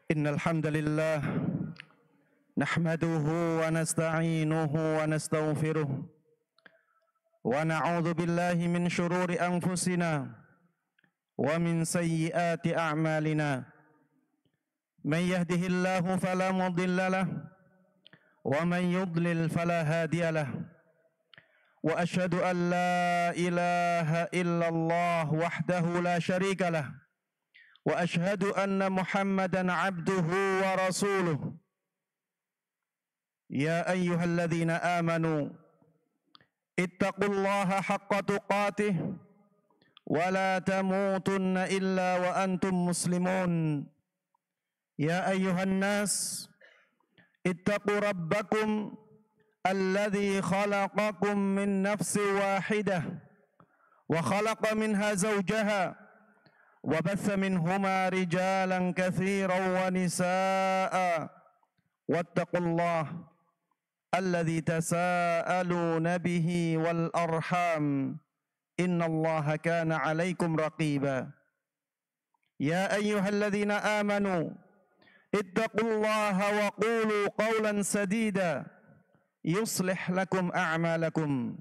إن الحمد لله نحمده ونستعينه ونستغفره ونعوذ بالله من شرور أنفسنا ومن سيئات أعمالنا من يهده الله فلا مضل له ومن يضلل فلا هادي له وأشهد أن لا إله إلا الله وحده لا شريك له وأشهد أن محمدا عبده ورسوله يا أيها الذين آمنوا اتقوا الله حق تقاته ولا تموتن إلا وأنتم مسلمون يا أيها الناس اتقوا ربكم الذي خلقكم من نفس واحدة وخلق منها زوجها وبث منهما رجالا كثيرا ونساء واتقوا الله الذي تساءلون به والأرحام إن الله كان عليكم رقيبا يا أيها الذين آمنوا اتقوا الله وقولوا قولا سديدا يصلح لكم أعمالكم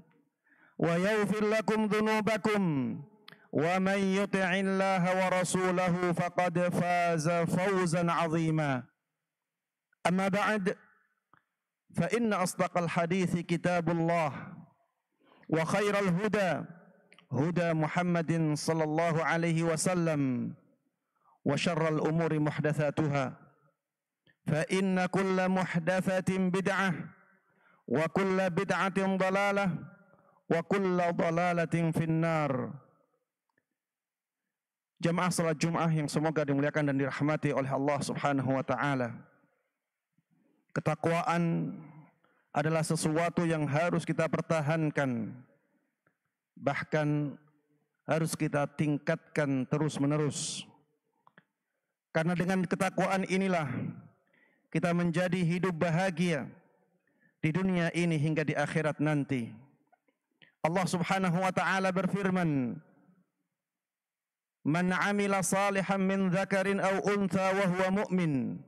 ويغفر لكم ذنوبكم ومن يطع الله ورسوله فقد فاز فوزا عظيما أما بعد فإن أصدق الحديث كتاب الله وخير الهدى هدى محمد صلى الله عليه وسلم وشر الأمور محدثاتها فإن كل محدثة بدعة وكل بدعة ضلالة وكل ضلالة في النار. Jamaah salat Jumat yang semoga dimuliakan dan dirahmati oleh Allah Subhanahu wa taala. Ketakwaan adalah sesuatu yang harus kita pertahankan, bahkan harus kita tingkatkan terus-menerus. Karena dengan ketakwaan inilah kita menjadi hidup bahagia di dunia ini hingga di akhirat nanti. Allah Subhanahu wa taala berfirman, "Man 'amila salihan min dzakarin aw untha wa huwa mu'min,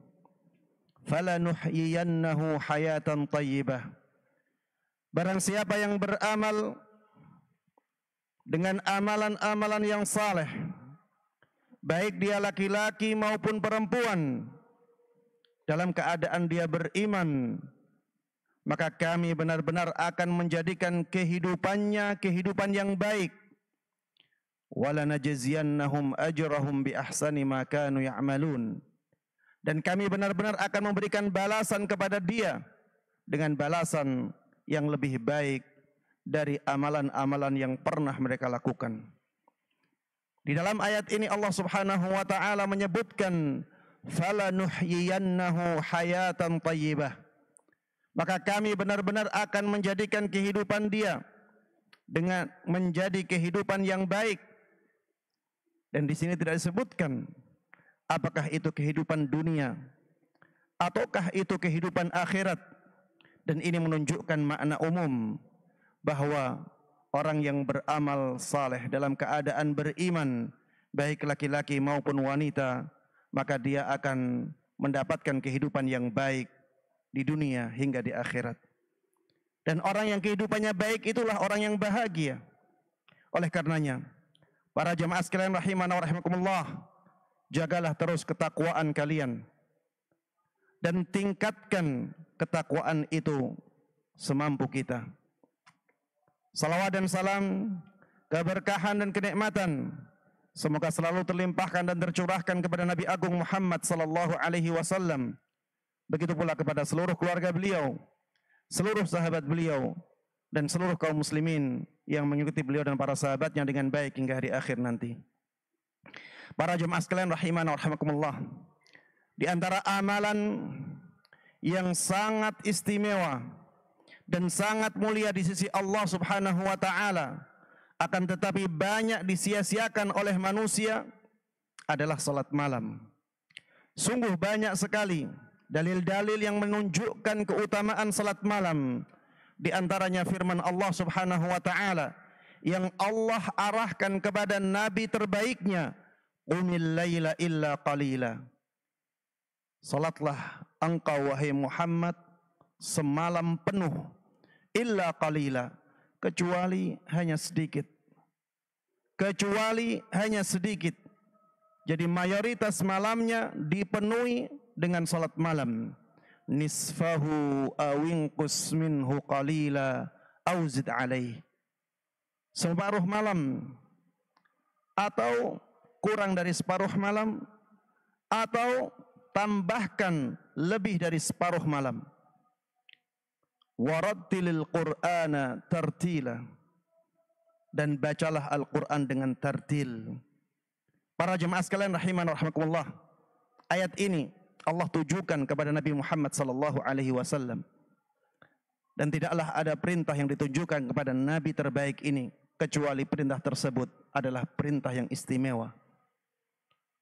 falanuhyiyannahu hayatan thayyibah." Barang siapa yang beramal dengan amalan-amalan yang saleh, baik dia laki-laki maupun perempuan, dalam keadaan dia beriman, maka kami benar-benar akan menjadikan kehidupannya kehidupan yang baik. Walanajziyannahum ajrahum bi ahsani ma kanu ya'malun. Dan kami benar-benar akan memberikan balasan kepada dia dengan balasan yang lebih baik dari amalan-amalan yang pernah mereka lakukan. Di dalam ayat ini Allah Subhanahu wa taala menyebutkan falanuhyiyannahu hayatan thayyibah. Maka kami benar-benar akan menjadikan kehidupan dia dengan menjadi kehidupan yang baik. Dan di sini tidak disebutkan apakah itu kehidupan dunia ataukah itu kehidupan akhirat. Dan ini menunjukkan makna umum bahwa orang yang beramal saleh dalam keadaan beriman, baik laki-laki maupun wanita, maka dia akan mendapatkan kehidupan yang baik di dunia hingga di akhirat. Dan orang yang kehidupannya baik itulah orang yang bahagia. Oleh karenanya, para jemaah sekalian rahimana wa rahimakumullah, jagalah terus ketakwaan kalian dan tingkatkan ketakwaan itu semampu kita. Salawat dan salam, keberkahan dan kenikmatan semoga selalu terlimpahkan dan tercurahkan kepada Nabi Agung Muhammad sallallahu alaihi wasallam. Begitu pula kepada seluruh keluarga beliau, seluruh sahabat beliau, dan seluruh kaum muslimin yang mengikuti beliau dan para sahabatnya dengan baik hingga hari akhir nanti. Para jemaah sekalian rahimana wa rahimakumullah, di antara amalan yang sangat istimewa dan sangat mulia di sisi Allah Subhanahu wa taala, akan tetapi banyak disia-siakan oleh manusia, adalah salat malam. Sungguh banyak sekali dalil-dalil yang menunjukkan keutamaan salat malam. Di antaranya firman Allah Subhanahu wa taala yang Allah arahkan kepada nabi terbaiknya, qumil laila illa qalila. salatlah engkau wahai Muhammad semalam penuh, illa qalila, kecuali hanya sedikit. Kecuali hanya sedikit. Jadi mayoritas malamnya dipenuhi dengan salat malam. Nisfahu awinqus minhu qalila auzid alaih. Separuh malam atau kurang dari separuh malam atau tambahkan lebih dari separuh malam. Warattilil Qur'ana tartila, dan bacalah Al-Quran dengan tartil. Para jemaah sekalian rahiman rahimakumullah, ayat ini Allah tujukan kepada Nabi Muhammad sallallahu alaihi wasallam, dan tidaklah ada perintah yang ditujukan kepada Nabi terbaik ini kecuali perintah tersebut adalah perintah yang istimewa.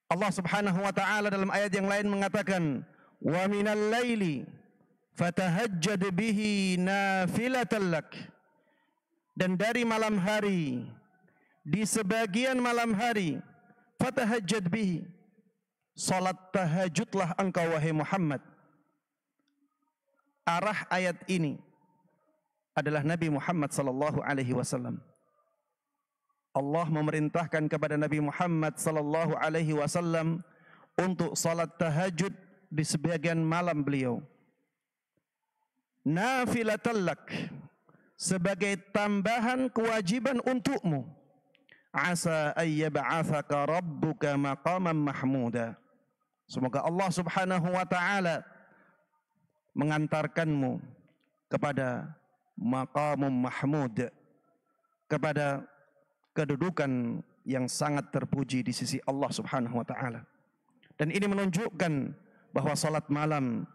Allah Subhanahu wa taala dalam ayat yang lain mengatakan, "Wa minal laili fatahajjad bihi nafilatan lak." Dan dari malam hari, di sebagian malam hari, fatahajjad bihi, salat tahajudlah engkau wahai Muhammad. Arah ayat ini adalah Nabi Muhammad sallallahu alaihi wasallam. Allah memerintahkan kepada Nabi Muhammad sallallahu alaihi wasallam untuk salat tahajud di sebagian malam beliau. Nafilatan lak, sebagai tambahan kewajiban untukmu. Asa ayyab'athaka rabbuka maqaman mahmuda. Semoga Allah Subhanahu wa taala mengantarkanmu kepada maqamum mahmud, kepada kedudukan yang sangat terpuji di sisi Allah Subhanahu wa taala. Dan ini menunjukkan bahwa salat malam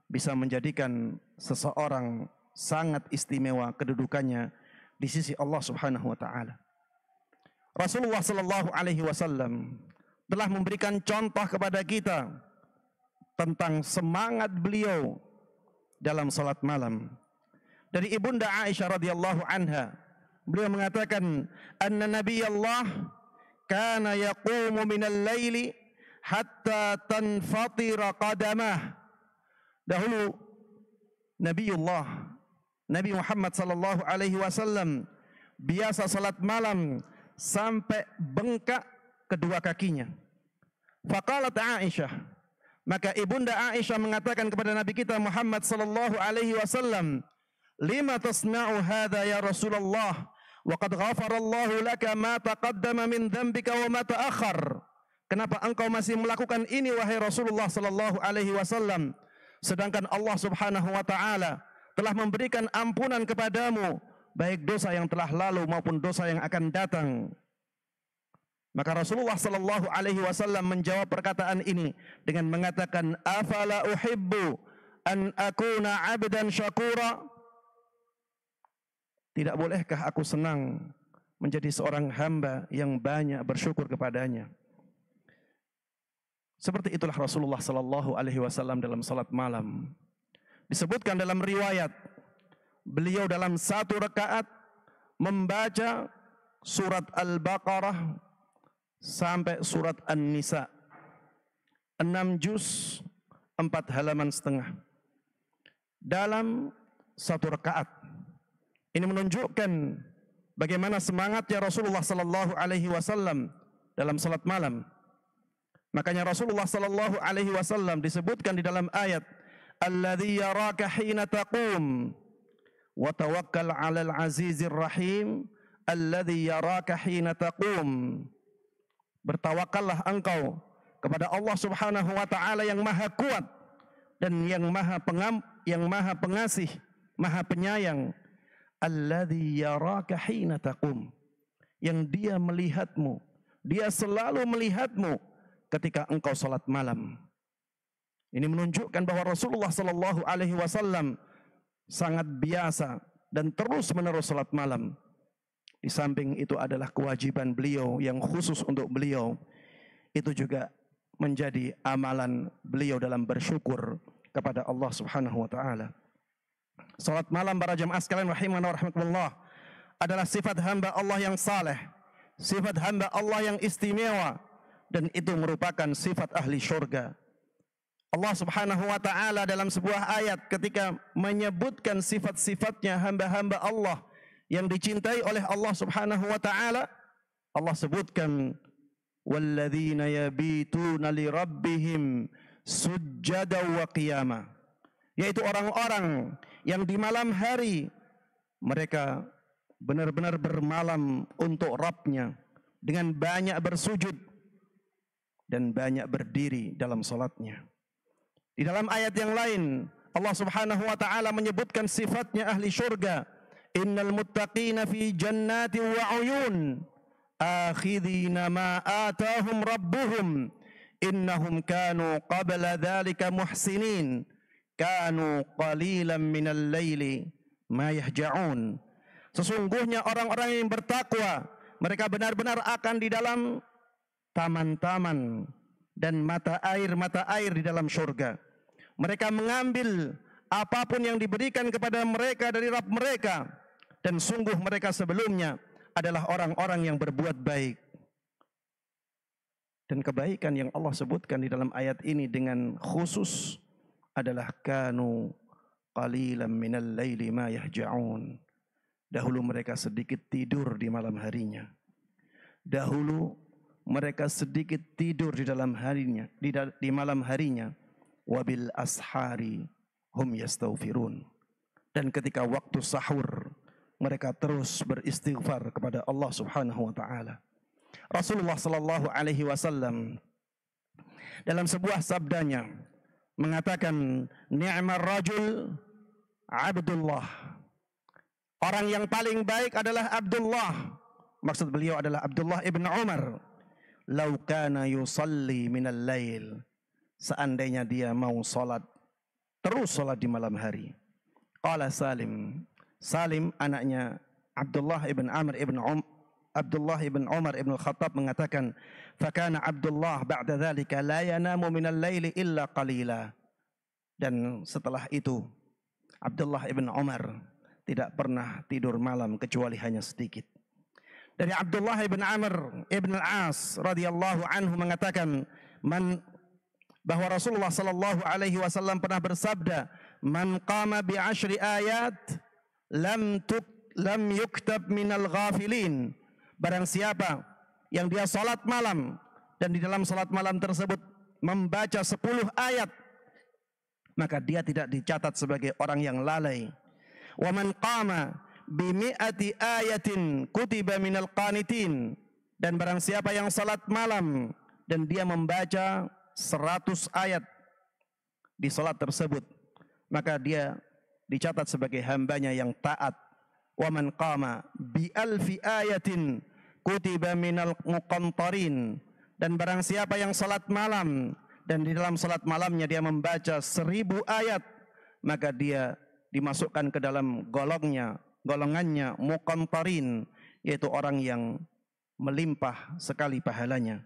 bisa menjadikan seseorang sangat istimewa kedudukannya di sisi Allah Subhanahu wa taala. Rasulullah sallallahu alaihi wasallam telah memberikan contoh kepada kita tentang semangat beliau dalam salat malam. Dari Ibunda Aisyah radhiyallahu anha, beliau mengatakan, "Anna Nabiyallah kana yaqumu minal laili hatta tanfatira qadamah." Dahulu Nabi Muhammad sallallahu alaihi wasallam biasa salat malam sampai bengkak kedua kakinya. Faqalat Aisyah, maka Ibunda Aisyah mengatakan kepada Nabi kita Muhammad sallallahu alaihi wasallam, "Lima tasna'u hadza ya Rasulullah? Wa qad ghafarallahu laka ma taqaddama min dhanbika wa ma ta'akhkhar." Kenapa engkau masih melakukan ini wahai Rasulullah sallallahu alaihi wasallam, sedangkan Allah Subhanahu wa taala telah memberikan ampunan kepadamu, baik dosa yang telah lalu maupun dosa yang akan datang. Maka Rasulullah sallallahu alaihi wasallam menjawab perkataan ini dengan mengatakan, "Afala uhibbu an akuna 'abdan syakura?" Tidak bolehkah aku senang menjadi seorang hamba yang banyak bersyukur kepadanya? Seperti itulah Rasulullah sallallahu alaihi wasallam dalam salat malam. Disebutkan dalam riwayat, beliau dalam satu rakaat membaca surat Al-Baqarah sampai surat An-Nisa, 6 juz, 4 halaman setengah dalam satu rakaat. Ini menunjukkan bagaimana semangatnya Rasulullah sallallahu alaihi wasallam dalam salat malam. Makanya Rasulullah sallallahu alaihi wasallam disebutkan di dalam ayat, "Alladzi yaraka hina taqum wa tawakkal 'alal 'azizir rahim alladzi yaraka hina taqum." Bertawakallah engkau kepada Allah Subhanahu wa taala yang maha kuat dan yang maha pengasih, maha penyayang. Alladzi yaraka hina taqum, yang dia melihatmu, dia selalu melihatmu ketika engkau salat malam. Ini menunjukkan bahwa Rasulullah sallallahu alaihi wasallam sangat biasa dan terus-menerus salat malam. Di samping itu adalah kewajiban beliau yang khusus untuk beliau. Itu juga menjadi amalan beliau dalam bersyukur kepada Allah Subhanahu wa taala. Salat malam para jemaah sekalian rahimana wa rahmatullah adalah sifat hamba Allah yang saleh, sifat hamba Allah yang istimewa, dan itu merupakan sifat ahli syurga. Allah Subhanahu wa taala dalam sebuah ayat ketika menyebutkan sifat-sifatnya hamba-hamba Allah yang dicintai oleh Allah Subhanahu wa taala, Allah sebutkan walladzina yabituna lirabbihim sujjada wa qiyama, yaitu orang-orang yang di malam hari mereka benar-benar bermalam untuk Rabbnya dengan banyak bersujud dan banyak berdiri dalam salatnya. Di dalam ayat yang lain Allah Subhanahu wa taala menyebutkan sifatnya ahli syurga, innal muttaqina fi jannati wa uyun akhidhina ma atahum rabbuhum innahum kanu qabla dhalika muhsinin kanu qalilan minal laili ma yahja'un. Sesungguhnya orang-orang yang bertakwa mereka benar-benar akan di dalam taman-taman dan mata air di dalam surga. Mereka mengambil apapun yang diberikan kepada mereka dari Rabb mereka, dan sungguh mereka sebelumnya adalah orang-orang yang berbuat baik. Dan kebaikan yang Allah sebutkan di dalam ayat ini dengan khusus adalah kanu qalilan minal laili ma yahja'un. Dahulu mereka sedikit tidur di malam harinya. Dahulu mereka sedikit tidur di dalam harinya, di malam harinya. Wabil ashari hum yastaghfirun. Dan ketika waktu sahur mereka terus beristighfar kepada Allah Subhanahu wa taala. Rasulullah sallallahu alaihi wasallam dalam sebuah sabdanya mengatakan, ni'mar rajul Abdullah. Orang yang paling baik adalah Abdullah. Maksud beliau adalah Abdullah ibn Umar. Lau kana yusalli minal lail. Seandainya dia mau salat, terus salat di malam hari. Qala Salim. Salim anaknya Abdullah ibn Umar ibn Khattab mengatakan, fakana Abdullah ba'da dhalika la yanamu minal laili illa qalila. Dan setelah itu Abdullah ibn Umar tidak pernah tidur malam kecuali hanya sedikit. Dari Abdullah ibn Amr ibn al-As radhiyallahu anhu mengatakan bahwa Rasulullah sallallahu alaihi wasallam pernah bersabda, man qama bi 10 ayat lam yuktab minal ghafilin. Barang siapa yang dia salat malam dan di dalam salat malam tersebut membaca 10 ayat, maka dia tidak dicatat sebagai orang yang lalai. Wa man qama bi 100 ayatin kutiba minal qanitin. Dan barang siapa yang salat malam dan dia membaca 100 ayat di salat tersebut, maka dia dicatat sebagai hambanya yang taat. Wa man qama bi 1000 ayatin kutiba minal muqantarin. Dan barang siapa yang salat malam dan di dalam salat malamnya dia membaca 1000 ayat, maka dia dimasukkan ke dalam golongannya muqantarin, yaitu orang yang melimpah sekali pahalanya.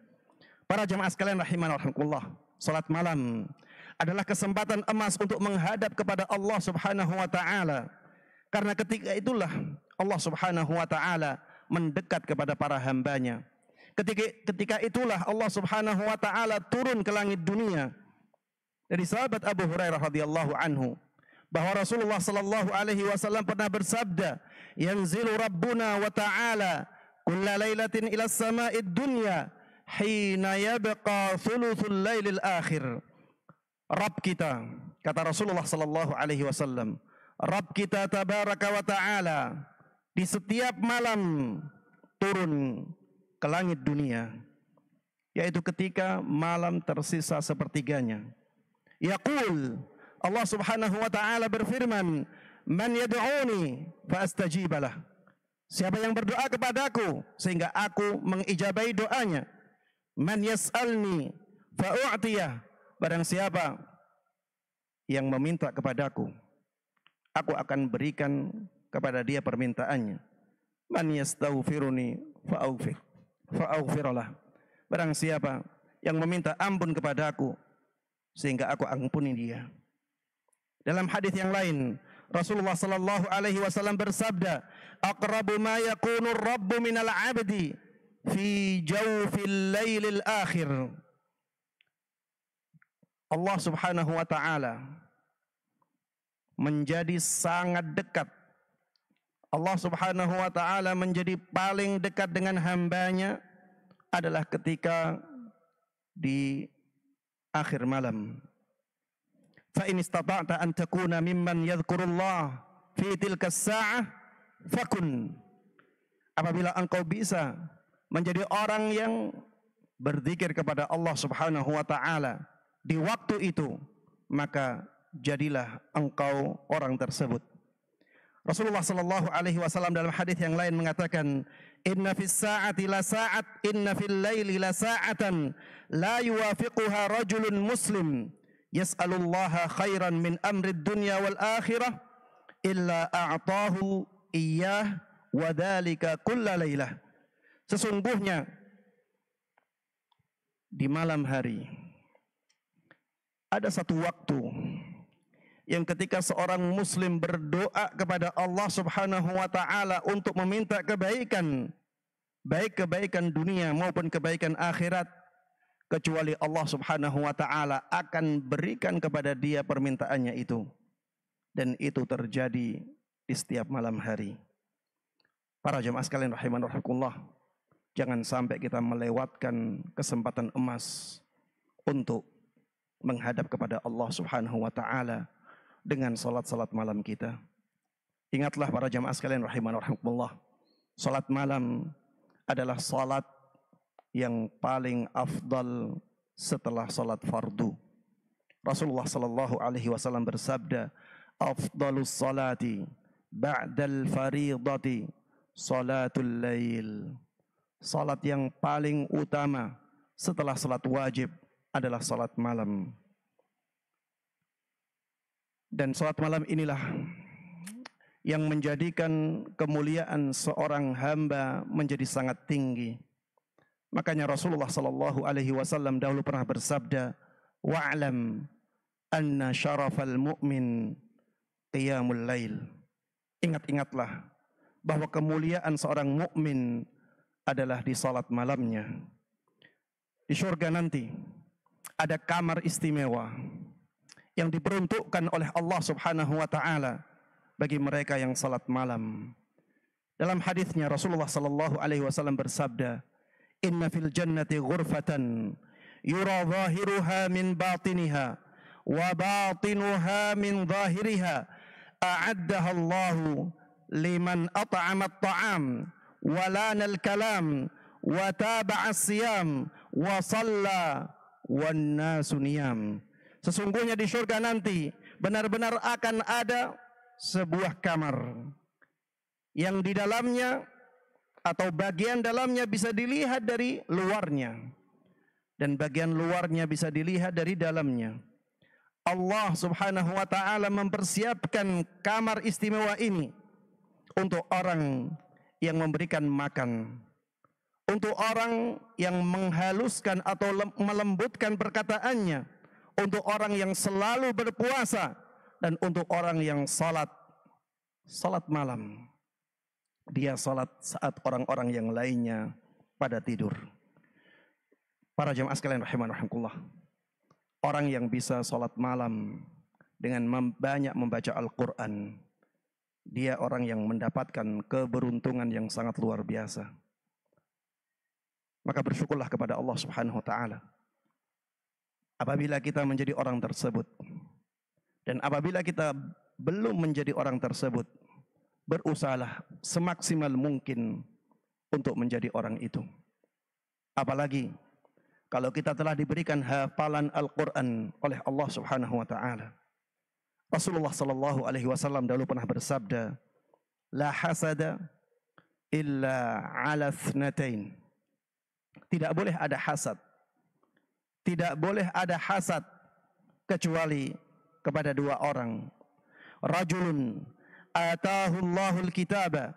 Para jemaah sekalian rahimanallah, salat malam adalah kesempatan emas untuk menghadap kepada Allah Subhanahu wa taala. Karena ketika itulah Allah Subhanahu wa taala mendekat kepada para hambanya. Ketika itulah Allah Subhanahu wa taala turun ke langit dunia. Dari sahabat Abu Hurairah radhiyallahu anhu bahwa Rasulullah sallallahu alaihi wasallam pernah bersabda, yanzilu rabbuna wa ta'ala kulla lailatin ila as-sama'id dunya hina yabqa thuluthul lailil akhir. Rabb kita, kata Rasulullah sallallahu alaihi wasallam, Rabb kita tabaraka wa ta'ala di setiap malam turun ke langit dunia, yaitu ketika malam tersisa sepertiganya. Yaqul, Allah Subhanahu wa ta'ala berfirman, man yad'uni fa astajibalah. Siapa yang berdoa kepadaku sehingga aku mengijabahi doanya. Man yas'alni fa u'tiyah. Barang siapa yang meminta kepadaku, aku akan berikan kepada dia permintaannya. Man yastaghfiruni fa aghfirlah. Barang siapa yang meminta ampun kepadaku sehingga aku ampuni dia. Dalam hadis yang lain, Rasulullah sallallahu alaihi wasallam bersabda, aqrabu ma yakunu ar-rabbu minal 'abdi fi jawfil lailil akhir. Allah Subhanahu wa taala menjadi sangat dekat. Allah Subhanahu wa taala menjadi paling dekat dengan hambanya adalah ketika di akhir malam. Fa in istata'ta an takuna mimman yadhkurullah fi tilka as-sa'ah fakun. Apabila engkau bisa menjadi orang yang berzikir kepada Allah Subhanahu wa taala di waktu itu, maka jadilah engkau orang tersebut. Rasulullah sallallahu alaihi wasallam dalam hadis yang lain mengatakan, "Inna fis sa'ati la sa'at, inna fil laili la sa'atan, la yuwafiquha rajulun muslim, yas'alullaha khairan min amri dunya wal akhirah, illa a'tahu iyyah wa dzalika kulla lailah." Sesungguhnya di malam hari ada satu waktu yang ketika seorang muslim berdoa kepada Allah Subhanahu wa taala untuk meminta kebaikan, baik kebaikan dunia maupun kebaikan akhirat, kecuali Allah Subhanahu wa taala akan berikan kepada dia permintaannya itu. Dan itu terjadi di setiap malam hari. Para jemaah sekalian rahiman rahimakumullah, jangan sampai kita melewatkan kesempatan emas untuk menghadap kepada Allah Subhanahu wa taala dengan salat-salat malam kita. Ingatlah para jamaah sekalian rahiman rahimakumullah, salat malam adalah salat yang paling afdal setelah salat fardu. Rasulullah sallallahu alaihi wasallam bersabda, "Afdalus salati ba'dal fariidati salatul lail." Salat yang paling utama setelah salat wajib adalah salat malam. Dan salat malam inilah yang menjadikan kemuliaan seorang hamba menjadi sangat tinggi. Makanya Rasulullah sallallahu alaihi wasallam dahulu pernah bersabda, "Wa'lam anna syarafal mu'min qiyamul lail." Ingat-ingatlah bahwa kemuliaan seorang mukmin adalah di salat malamnya. Di surga nanti ada kamar istimewa yang diperuntukkan oleh Allah Subhanahu wa taala bagi mereka yang salat malam. Dalam hadisnya Rasulullah sallallahu alaihi wasallam bersabda, "Inna fil jannati ghurfatan yura zahiruha min batiniha wa batinuha min zahiriha, a'addaha Allahu liman at'ama at-ta'am wa lana al-kalam wa taba'a as-siyam wa shalla wan nasu niyam." Sesungguhnya di surga nanti benar-benar akan ada sebuah kamar yang di dalamnya atau bagian dalamnya bisa dilihat dari luarnya dan bagian luarnya bisa dilihat dari dalamnya. Allah Subhanahu wa taala mempersiapkan kamar istimewa ini untuk orang yang memberikan makan, untuk orang yang menghaluskan atau melembutkan perkataannya, untuk orang yang selalu berpuasa, dan untuk orang yang salat malam. Dia salat saat orang-orang yang lainnya pada tidur. Para jemaah sekalian rahiman rahimakumullah, orang yang bisa salat malam dengan banyak membaca Al-Quran, dia orang yang mendapatkan keberuntungan yang sangat luar biasa. Maka bersyukurlah kepada Allah Subhanahu wa taala apabila kita menjadi orang tersebut. Dan apabila kita belum menjadi orang tersebut, berusahalah semaksimal mungkin untuk menjadi orang itu. Apalagi kalau kita telah diberikan hafalan Al-Quran oleh Allah Subhanahu wa taala. Rasulullah sallallahu alaihi wasallam dahulu pernah bersabda, "La hasada illa 'ala tsnatain." Tidak boleh ada hasad. Tidak boleh ada hasad kecuali kepada dua orang. Rajulun atahu Allahul kitaba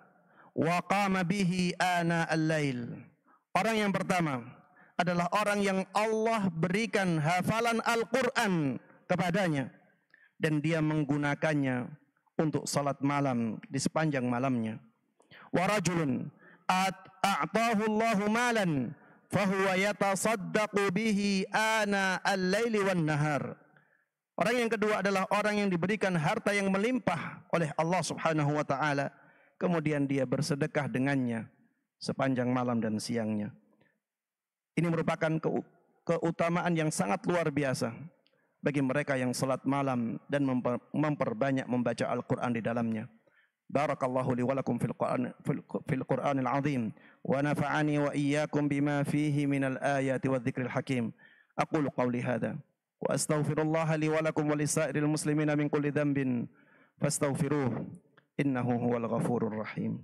wa qama bihi ana al-lail. Orang yang pertama adalah orang yang Allah berikan hafalan Al-Quran kepadanya dan dia menggunakannya untuk salat malam di sepanjang malamnya. Wa rajulun a'tahu Allahu malan fahuwa yatasaddaqu bihi ana al-laili wan nahar. Orang yang kedua adalah orang yang diberikan harta yang melimpah oleh Allah Subhanahu wa taala, kemudian dia bersedekah dengannya sepanjang malam dan siangnya. Ini merupakan keutamaan yang sangat luar biasa bagi mereka yang salat malam dan memperbanyak membaca Al-Qur'an di dalamnya. Barakallahu li wa lakum fil Qur'anil azim wa nafa'ani wa iyyakum bima fihi minal ayati wadh-dhikril hakim. Aqulu qawli hadza wa astaghfirullaha li wa lakum wa lisairil muslimina min kulli dhanbin fastaghfiruhu innahu huwal ghafurur rahim.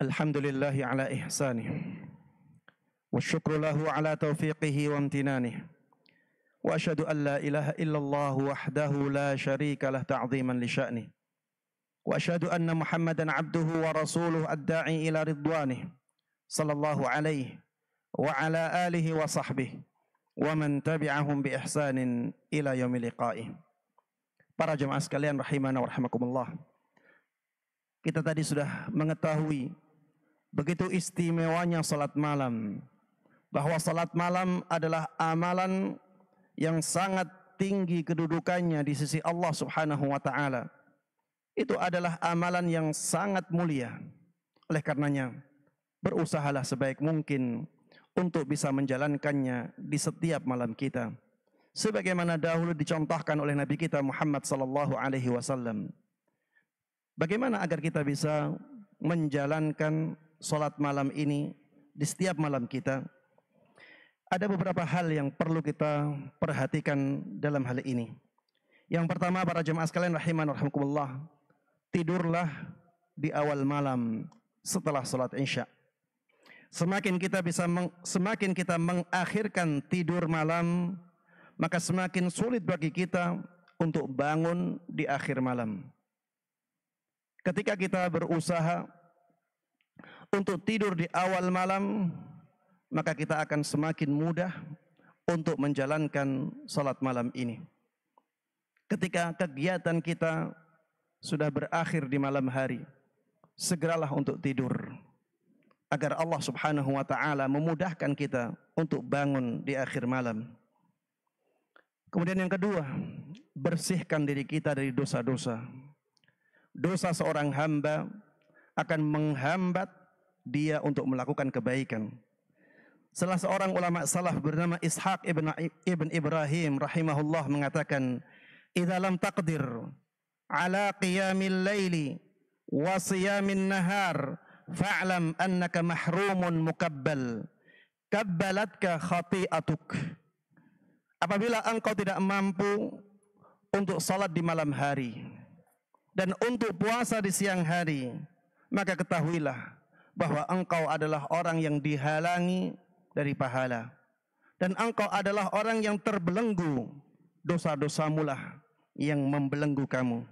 Alhamdulillahi ala ihsanih wa syukru lahu ala taufiqihi wa amtinanihi wa asyhadu an la ilaha illallah wahdahu la syarika lah ta'ziman li sya'nih wa asyhadu anna Muhammadan abduhu wa rasuluhu ad-da'i ila ridwanih sallallahu alaihi wa ala alihi wa sahbihi wa man tabi'ahum bi ihsanin ila yaumil liqa'ih. Para jemaah sekalian rahimana wa rahimakumullah, kita tadi sudah mengetahui begitu istimewanya salat malam, bahwa salat malam adalah amalan yang sangat tinggi kedudukannya di sisi Allah Subhanahu wa taala. Itu adalah amalan yang sangat mulia. Oleh karenanya, berusahalah sebaik mungkin untuk bisa menjalankannya di setiap malam kita, sebagaimana dahulu dicontohkan oleh Nabi kita Muhammad sallallahu alaihi wasallam. Bagaimana agar kita bisa menjalankan salat malam ini di setiap malam kita? Ada beberapa hal yang perlu kita perhatikan dalam hal ini. Yang pertama, para jemaah sekalian rahiman rahimakumullah, tidurlah di awal malam setelah salat Isya. Semakin kita mengakhirkan tidur malam, maka semakin sulit bagi kita untuk bangun di akhir malam. Ketika kita berusaha untuk tidur di awal malam, maka kita akan semakin mudah untuk menjalankan salat malam ini. Ketika kegiatan kita sudah berakhir di malam hari, segeralah untuk tidur, agar Allah Subhanahu wa taala memudahkan kita untuk bangun di akhir malam. Kemudian yang kedua, bersihkan diri kita dari dosa-dosa. Dosa seorang hamba akan menghambat dia untuk melakukan kebaikan. Salah seorang ulama salaf bernama Ishaq ibn Ibrahim rahimahullah mengatakan, "Idza lam taqdir ala qiyamil laili wa siyamin nahar fa'lam annaka mahrumun mukabbal kabbalatka khati'atuk." Apabila engkau tidak mampu untuk salat di malam hari dan untuk puasa di siang hari, maka ketahuilah bahwa engkau adalah orang yang dihalangi dari pahala, dan engkau adalah orang yang terbelenggu, dosa-dosamu lah yang membelenggu kamu.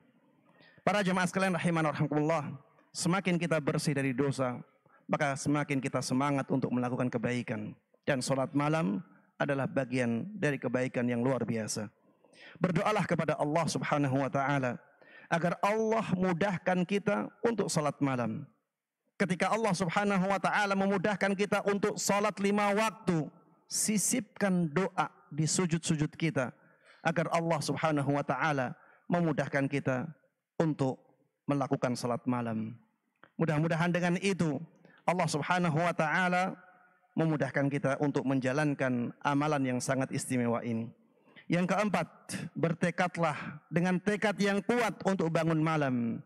Para jemaah sekalian rahiman rahimakumullah, semakin kita bersih dari dosa, maka semakin kita semangat untuk melakukan kebaikan. Dan salat malam adalah bagian dari kebaikan yang luar biasa. Berdoalah kepada Allah Subhanahu wa taala agar Allah mudahkan kita untuk salat malam. Ketika Allah Subhanahu wa taala memudahkan kita untuk salat 5 waktu, sisipkan doa di sujud-sujud kita agar Allah Subhanahu wa taala memudahkan kita untuk melakukan salat malam. Mudah-mudahan dengan itu Allah Subhanahu wa taala memudahkan kita untuk menjalankan amalan yang sangat istimewa ini. Yang keempat, bertekadlah dengan tekad yang kuat untuk bangun malam.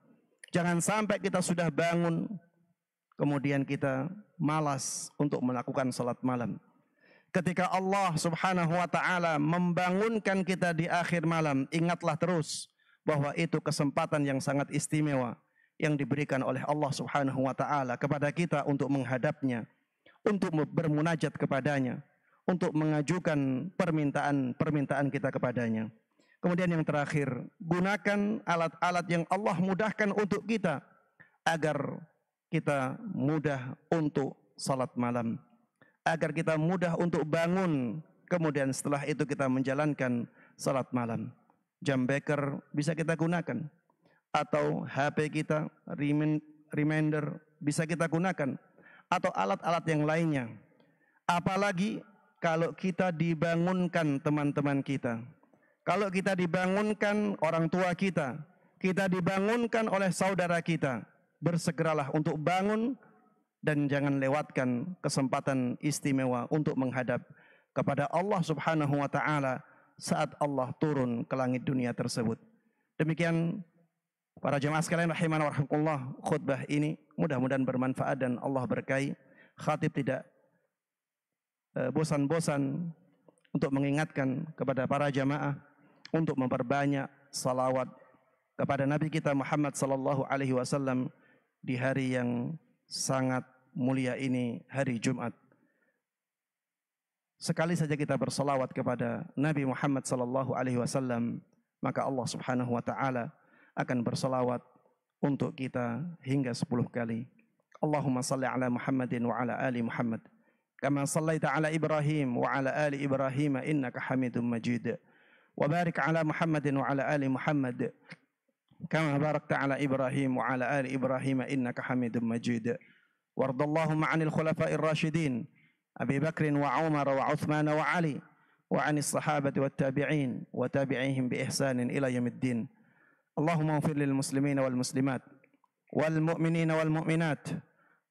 Jangan sampai kita sudah bangun kemudian kita malas untuk melakukan salat malam. Ketika Allah Subhanahu wa taala membangunkan kita di akhir malam, ingatlah terus bahwa itu kesempatan yang sangat istimewa yang diberikan oleh Allah Subhanahu wa taala kepada kita untuk menghadapnya, untuk bermunajat kepadanya, untuk mengajukan permintaan kita kepadanya. Kemudian yang terakhir, gunakan alat-alat yang Allah mudahkan untuk kita agar kita mudah untuk salat malam, agar kita mudah untuk bangun, kemudian setelah itu kita menjalankan salat malam. Jam beker bisa kita gunakan, atau HP kita, reminder bisa kita gunakan, atau alat-alat yang lainnya. Apalagi kalau kita dibangunkan teman-teman kita, kalau kita dibangunkan orang tua kita dibangunkan oleh saudara kita, bersegeralah untuk bangun dan jangan lewatkan kesempatan istimewa untuk menghadap kepada Allah Subhanahu wa taala saat Allah turun ke langit dunia tersebut. Demikian para jemaah sekalian rahimana wa rahimakumullah, khutbah ini mudah-mudahan bermanfaat dan Allah berkahi. Khatib tidak bosan-bosan untuk mengingatkan kepada para jamaah untuk memperbanyak salawat kepada Nabi kita Muhammad sallallahu alaihi wasallam di hari yang sangat mulia ini, hari Jumat. Sekali saja kita bersalawat kepada Nabi Muhammad sallallahu alaihi wasallam, maka Allah Subhanahu wa taala akan bersalawat untuk kita hingga 10 kali. Allahumma salli ala Muhammadin wa ala ali Muhammad kama sallaita ala Ibrahim wa ala ali Ibrahim innaka Hamidum Majid. Wa barik ala Muhammadin wa ala ali Muhammad kama barakta ala Ibrahim wa ala ali Ibrahim innaka Hamidum Majid. Wardallahumma 'anil khulafa'ir rasyidin Abi Bakr wa Umar wa Uthman wa Ali wa 'anis sahabati wat tabi'in wa tabi'ihim bi ihsanin ila yaumiddin. Allahumma ighfir lil muslimina wal muslimat wal mu'minina wal mu'minat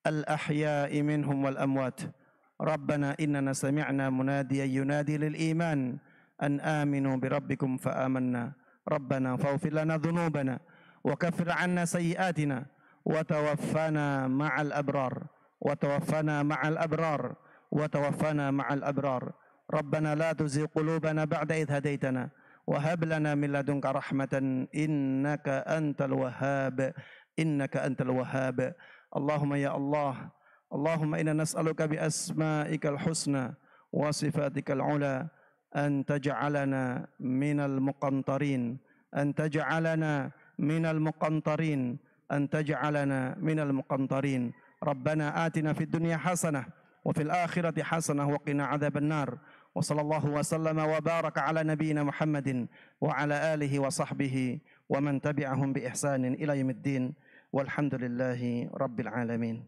al ahya'i minhum wal amwat. Rabbana innana sami'na munadiyan yunadi lil iman an aminu bi rabbikum fa amanna. Rabbana faghfir lana dhunubana wa kaffir 'anna sayyi'atina wa tawaffana ma'al abrar wa tawaffana ma'al abrar wa tawaffana ma'al abrar. Rabbana la tuzigh qulubana ba'da idh hadaytana wa hab lana min ladunka rahmatan innaka antal wahhab Allahumma ya Allah, Allahumma inna nas'aluka bi asma'ikal husna wa sifatikal ula an taj'alana minal muqantarin Rabbana atina fid dunya hasanah wa fil akhirati hasanah wa qina adzaban nar. Wa sallallahu wa sallama wa baraka ala nabiyyina Muhammadin wa ala alihi wa sahbihi wa man tabi'ahum bi ihsanin ila yaumiddin. Walhamdulillahi rabbil alamin.